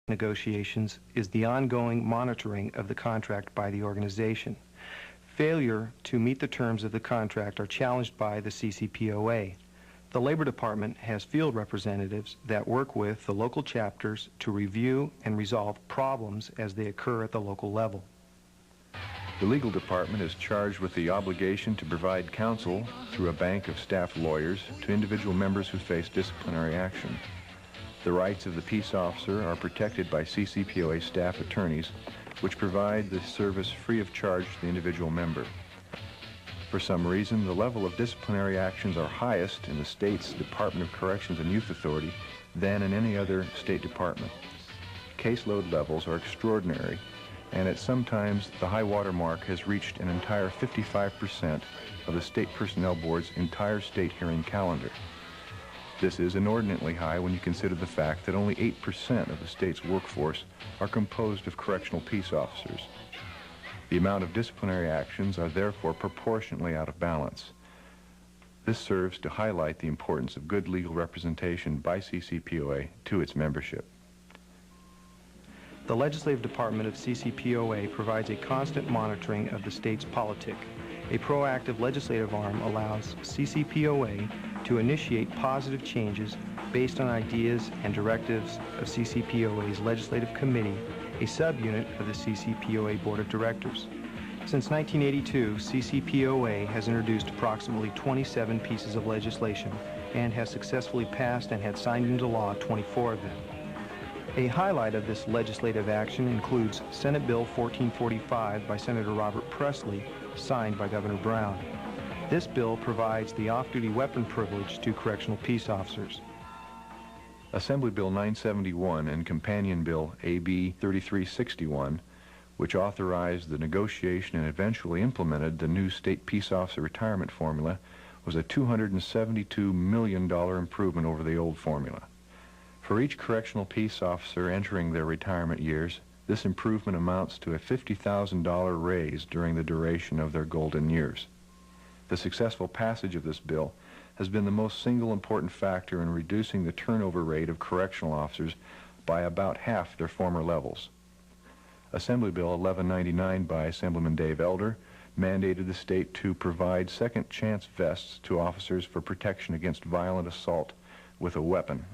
negotiations is the ongoing monitoring of the contract by the organization. Failure to meet the terms of the contract are challenged by the CCPOA. The Labor Department has field representatives that work with the local chapters to review and resolve problems as they occur at the local level. The legal department is charged with the obligation to provide counsel through a bank of staff lawyers to individual members who face disciplinary action. The rights of the peace officer are protected by CCPOA staff attorneys, which provide the service free of charge to the individual member. For some reason, the level of disciplinary actions are highest in the state's Department of Corrections and Youth Authority than in any other state department. Caseload levels are extraordinary, and at some times the high water mark has reached an entire 55% of the State Personnel Board's entire state hearing calendar. This is inordinately high when you consider the fact that only 8% of the state's workforce are composed of correctional peace officers. The amount of disciplinary actions are therefore proportionately out of balance. This serves to highlight the importance of good legal representation by CCPOA to its membership. The Legislative Department of CCPOA provides a constant monitoring of the state's politic. A proactive legislative arm allows CCPOA to initiate positive changes based on ideas and directives of CCPOA's Legislative Committee, a subunit of the CCPOA Board of Directors. Since 1982, CCPOA has introduced approximately 27 pieces of legislation and has successfully passed and had signed into law 24 of them. A highlight of this legislative action includes Senate Bill 1445 by Senator Robert Presley, signed by Governor Brown. This bill provides the off-duty weapon privilege to correctional peace officers. Assembly Bill 971 and Companion Bill AB 3361, which authorized the negotiation and eventually implemented the new state peace officer retirement formula, was a $272 million improvement over the old formula. For each correctional peace officer entering their retirement years, this improvement amounts to a $50,000 raise during the duration of their golden years. The successful passage of this bill has been the most single important factor in reducing the turnover rate of correctional officers by about half their former levels. Assembly Bill 1199 by Assemblyman Dave Elder mandated the state to provide second chance vests to officers for protection against violent assault with a weapon.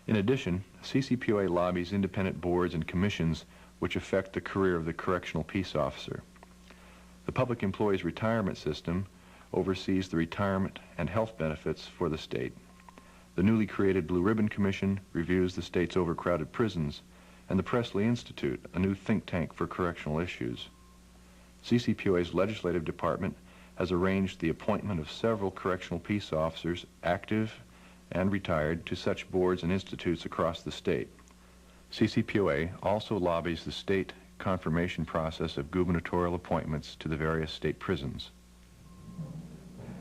In addition, CCPOA lobbies independent boards and commissions which affect the career of the correctional peace officer. The Public Employees Retirement System oversees the retirement and health benefits for the state. The newly created Blue Ribbon Commission reviews the state's overcrowded prisons, and the Presley Institute, a new think tank for correctional issues. CCPOA's legislative department has arranged the appointment of several correctional peace officers, active and retired, to such boards and institutes across the state. CCPOA also lobbies the state confirmation process of gubernatorial appointments to the various state prisons.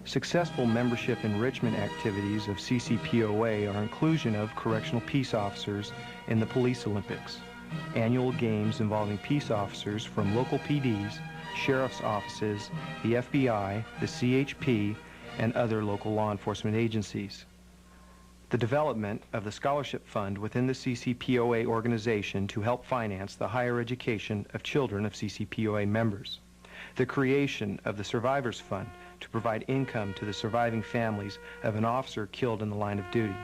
Successful membership enrichment activities of CCPOA are inclusion of correctional peace officers in the Police Olympics, annual games involving peace officers from local PDs, sheriff's offices, the FBI, the CHP, and other local law enforcement agencies. The development of the scholarship fund within the CCPOA organization to help finance the higher education of children of CCPOA members. The creation of the Survivors Fund to provide income to the surviving families of an officer killed in the line of duty.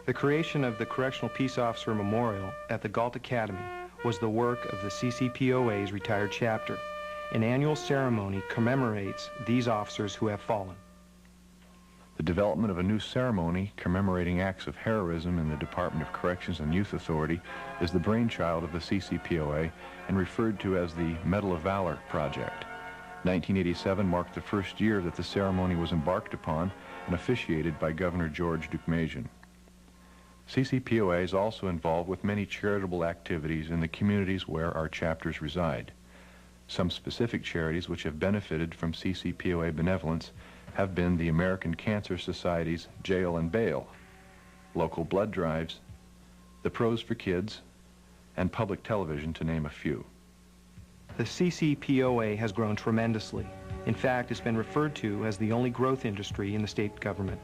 The creation of the Correctional Peace Officer Memorial at the Galt Academy was the work of the CCPOA's retired chapter. An annual ceremony commemorates these officers who have fallen. The development of a new ceremony commemorating acts of heroism in the Department of Corrections and Youth Authority is the brainchild of the CCPOA and referred to as the Medal of Valor Project. 1987 marked the first year that the ceremony was embarked upon and officiated by Governor George Deukmejian. CCPOA is also involved with many charitable activities in the communities where our chapters reside. Some specific charities which have benefited from CCPOA benevolence have been the American Cancer Society's Jail and Bail, local blood drives, the Pros for Kids, and public television, to name a few. The CCPOA has grown tremendously. In fact, it's been referred to as the only growth industry in the state government.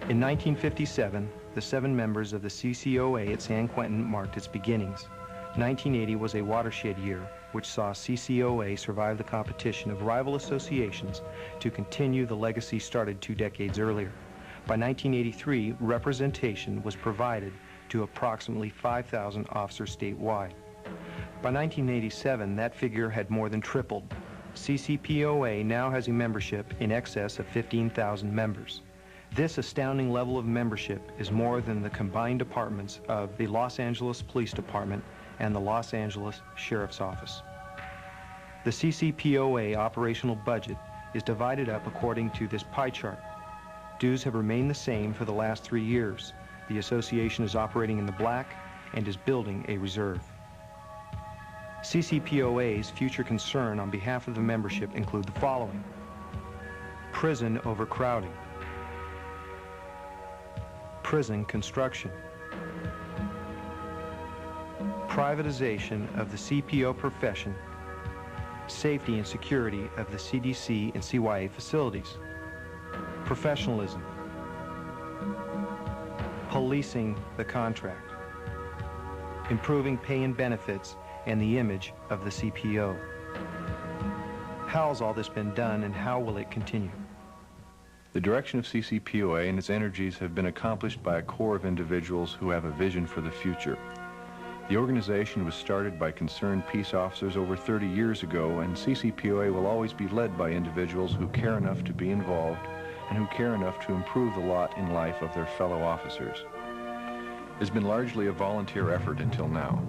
In 1957, the 7 members of the CCOA at San Quentin marked its beginnings. 1980 was a watershed year, which saw CCOA survive the competition of rival associations to continue the legacy started 2 decades earlier. By 1983, representation was provided to approximately 5,000 officers statewide. By 1987, that figure had more than tripled. CCPOA now has a membership in excess of 15,000 members. This astounding level of membership is more than the combined departments of the Los Angeles Police Department and the Los Angeles Sheriff's Office. The CCPOA operational budget is divided up according to this pie chart. Dues have remained the same for the last 3 years. The association is operating in the black and is building a reserve. CCPOA's future concern on behalf of the membership include the following: prison overcrowding, prison construction, privatization of the CPO profession, safety and security of the CDC and CYA facilities, professionalism, policing the contract, improving pay and benefits and the image of the CPO. How has all this been done, and how will it continue? The direction of CCPOA and its energies have been accomplished by a core of individuals who have a vision for the future. The organization was started by concerned peace officers over 30 years ago, and CCPOA will always be led by individuals who care enough to be involved and who care enough to improve the lot in life of their fellow officers. It has been largely a volunteer effort until now.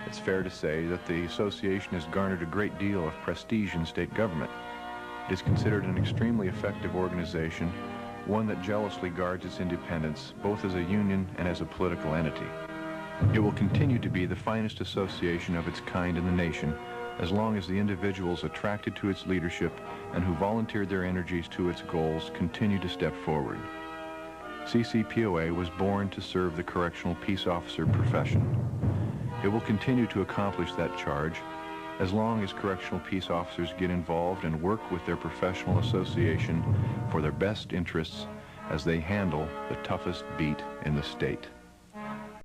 It's fair to say that the association has garnered a great deal of prestige in state government. It is considered an extremely effective organization, one that jealously guards its independence, both as a union and as a political entity. It will continue to be the finest association of its kind in the nation, as long as the individuals attracted to its leadership and who volunteered their energies to its goals continue to step forward. CCPOA was born to serve the correctional peace officer profession. It will continue to accomplish that charge as long as correctional peace officers get involved and work with their professional association for their best interests as they handle the toughest beat in the state.